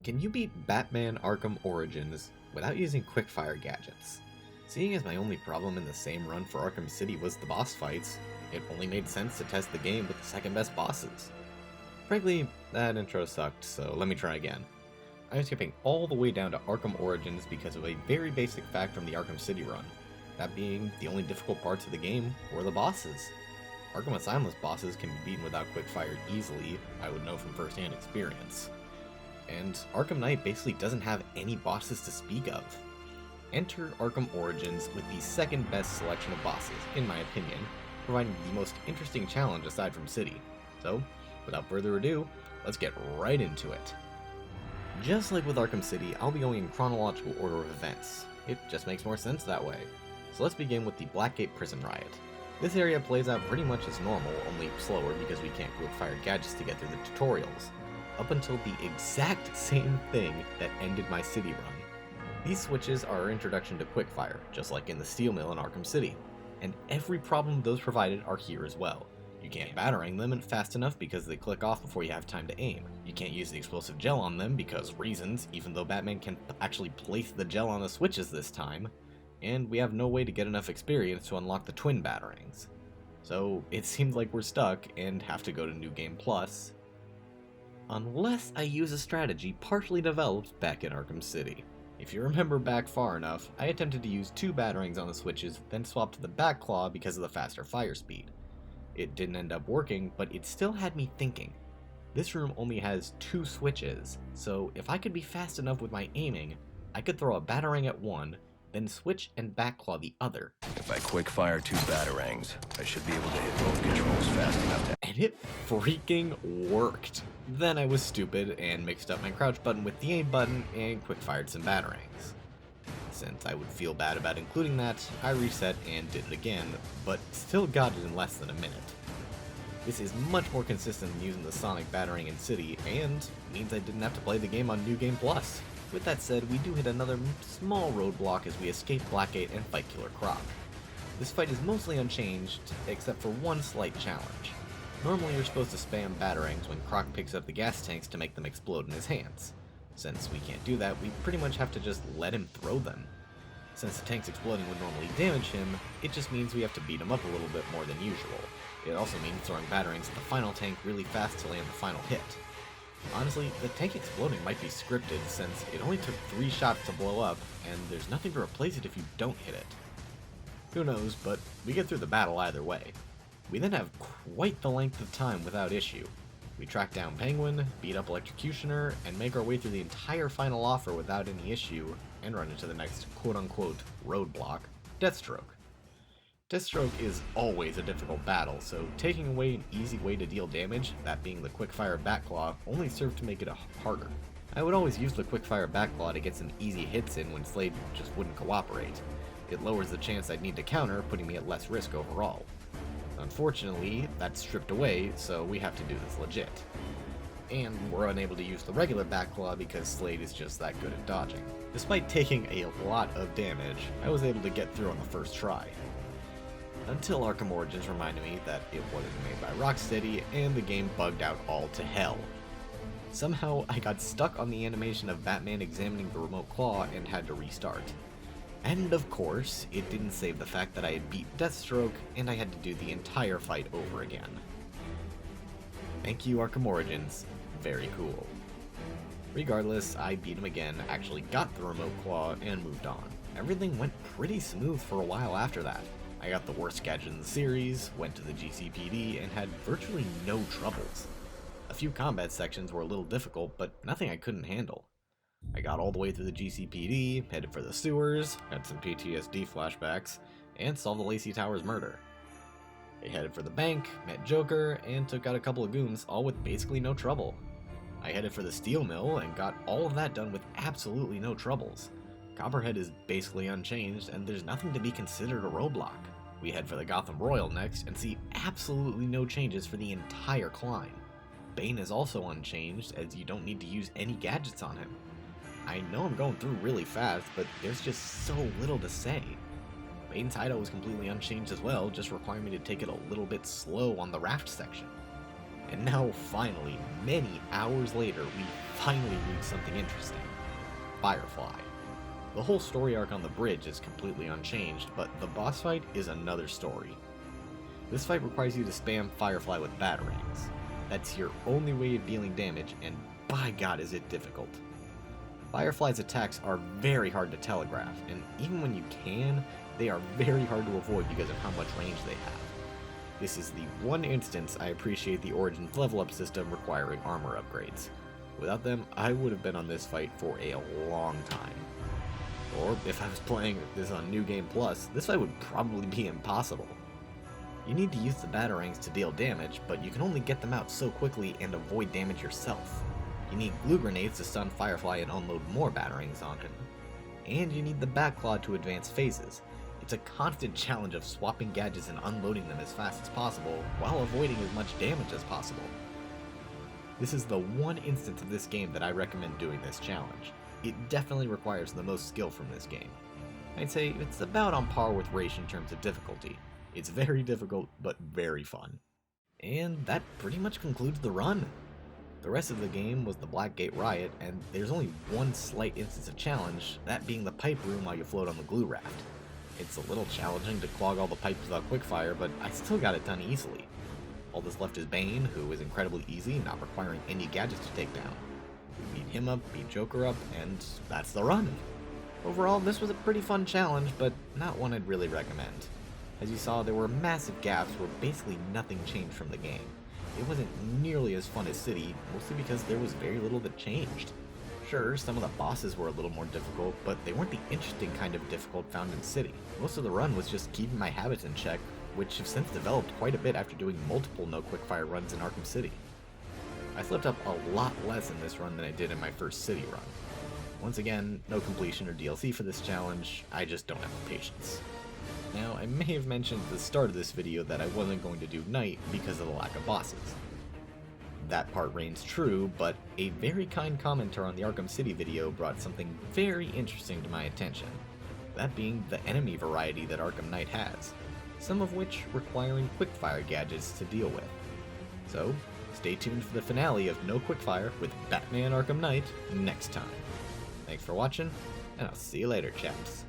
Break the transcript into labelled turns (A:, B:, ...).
A: Can you beat Batman Arkham Origins without using Quickfire gadgets? Seeing as my only problem in the same run for Arkham City was the boss fights, it only made sense to test the game with the second best bosses. Frankly, that intro sucked, so let me try again. I am skipping all the way down to Arkham Origins because of a very basic fact from the Arkham City run, that being the only difficult parts of the game were the bosses. Arkham Asylum's bosses can be beaten without Quickfire easily, I would know from first-hand experience. And Arkham Knight basically doesn't have any bosses to speak of. Enter Arkham Origins with the second best selection of bosses, in my opinion, providing the most interesting challenge aside from City. So, without further ado, let's get right into it. Just like with Arkham City, I'll be going in chronological order of events. It just makes more sense that way. So let's begin with the Blackgate prison riot. This area plays out pretty much as normal, only slower because we can't quick-fire gadgets to get through the tutorials, up until the exact same thing that ended my City run. These switches are our introduction to Quickfire, just like in the steel mill in Arkham City, and every problem those provided are here as well. You can't batarang them fast enough because they click off before you have time to aim. You can't use the explosive gel on them because reasons, even though Batman can actually place the gel on the switches this time, and we have no way to get enough experience to unlock the twin batarangs. So it seems like we're stuck and have to go to New Game Plus, unless I use a strategy partially developed back in Arkham City. If you remember back far enough, I attempted to use 2 batarangs on the switches, then swapped to the back claw because of the faster fire speed. It didn't end up working, but it still had me thinking. This room only has 2 switches, so if I could be fast enough with my aiming, I could throw a batarang at one, then switch and back claw the other.
B: If I quick fire 2 batarangs, I should be able to hit both controls fast enough to...
A: And it freaking worked. Then I was stupid and mixed up my crouch button with the aim button and quick fired some batarangs. Since I would feel bad about including that, I reset and did it again, but still got it in less than a minute. This is much more consistent than using the Sonic Batarang in City, and means I didn't have to play the game on New Game Plus. With that said, we do hit another small roadblock as we escape Blackgate and fight Killer Croc. This fight is mostly unchanged, except for one slight challenge. Normally you're supposed to spam batarangs when Croc picks up the gas tanks to make them explode in his hands. Since we can't do that, we pretty much have to just let him throw them. Since the tanks exploding would normally damage him, it just means we have to beat him up a little bit more than usual. It also means throwing batarangs at the final tank really fast to land the final hit. Honestly, the tank exploding might be scripted since it only took 3 shots to blow up, and there's nothing to replace it if you don't hit it. Who knows, but we get through the battle either way. We then have quite the length of time without issue. We track down Penguin, beat up Electrocutioner, and make our way through the entire final offer without any issue, and run into the next quote-unquote roadblock, Deathstroke. Deathstroke is always a difficult battle, so taking away an easy way to deal damage, that being the Quickfire Backclaw, only served to make it harder. I would always use the Quickfire Backclaw to get some easy hits in when Slade just wouldn't cooperate. It lowers the chance I'd need to counter, putting me at less risk overall. Unfortunately, that's stripped away, so we have to do this legit. And we're unable to use the regular Backclaw because Slade is just that good at dodging. Despite taking a lot of damage, I was able to get through on the first try. Until Arkham Origins reminded me that it wasn't made by Rocksteady, and the game bugged out all to hell. Somehow, I got stuck on the animation of Batman examining the remote claw and had to restart. And of course, it didn't save the fact that I had beat Deathstroke, and I had to do the entire fight over again. Thank you, Arkham Origins. Very cool. Regardless, I beat him again, actually got the remote claw, and moved on. Everything went pretty smooth for a while after that. I got the worst gadget in the series, went to the GCPD, and had virtually no troubles. A few combat sections were a little difficult, but nothing I couldn't handle. I got all the way through the GCPD, headed for the sewers, had some PTSD flashbacks, and solved the Lacey Towers murder. I headed for the bank, met Joker, and took out a couple of goons, all with basically no trouble. I headed for the steel mill and got all of that done with absolutely no troubles. Copperhead is basically unchanged, and there's nothing to be considered a roadblock. We head for the Gotham Royal next and see absolutely no changes for the entire climb. Bane is also unchanged, as you don't need to use any gadgets on him. I know I'm going through really fast, but there's just so little to say. Bane's hideout was completely unchanged as well, just requiring me to take it a little bit slow on the raft section. And now finally, many hours later, we finally reach something interesting. Firefly. The whole story arc on the bridge is completely unchanged, but the boss fight is another story. This fight requires you to spam Firefly with batarangs. That's your only way of dealing damage, and by God is it difficult. Firefly's attacks are very hard to telegraph, and even when you can, they are very hard to avoid because of how much range they have. This is the one instance I appreciate the Origins level up system requiring armor upgrades. Without them, I would have been on this fight for a long time. Or if I was playing this on New Game Plus, this fight would probably be impossible. You need to use the batarangs to deal damage, but you can only get them out so quickly and avoid damage yourself. You need glue grenades to stun Firefly and unload more batarangs on him. And you need the Batclaw to advance phases. It's a constant challenge of swapping gadgets and unloading them as fast as possible, while avoiding as much damage as possible. This is the one instance of this game that I recommend doing this challenge. It definitely requires the most skill from this game. I'd say it's about on par with Rage in terms of difficulty. It's very difficult, but very fun. And that pretty much concludes the run. The rest of the game was the Blackgate Riot, and there's only one slight instance of challenge, that being the pipe room while you float on the glue raft. It's a little challenging to clog all the pipes without Quickfire, but I still got it done easily. All that's left is Bane, who is incredibly easy, not requiring any gadgets to take down. We beat him up, beat Joker up, and that's the run. Overall, this was a pretty fun challenge, but not one I'd really recommend. As you saw, there were massive gaps where basically nothing changed from the game. It wasn't nearly as fun as City, mostly because there was very little that changed. Sure, some of the bosses were a little more difficult, but they weren't the interesting kind of difficult found in City. Most of the run was just keeping my habits in check, which have since developed quite a bit after doing multiple no Quickfire runs in Arkham City. I slipped up a lot less in this run than I did in my first City run. Once again, no completion or DLC for this challenge, I just don't have the patience. Now, I may have mentioned at the start of this video that I wasn't going to do Night because of the lack of bosses. That part reigns true, but a very kind commenter on the Arkham City video brought something very interesting to my attention. That being the enemy variety that Arkham Knight has, some of which requiring Quickfire gadgets to deal with. So, stay tuned for the finale of No Quickfire with Batman Arkham Knight next time. Thanks for watching, and I'll see you later, chaps.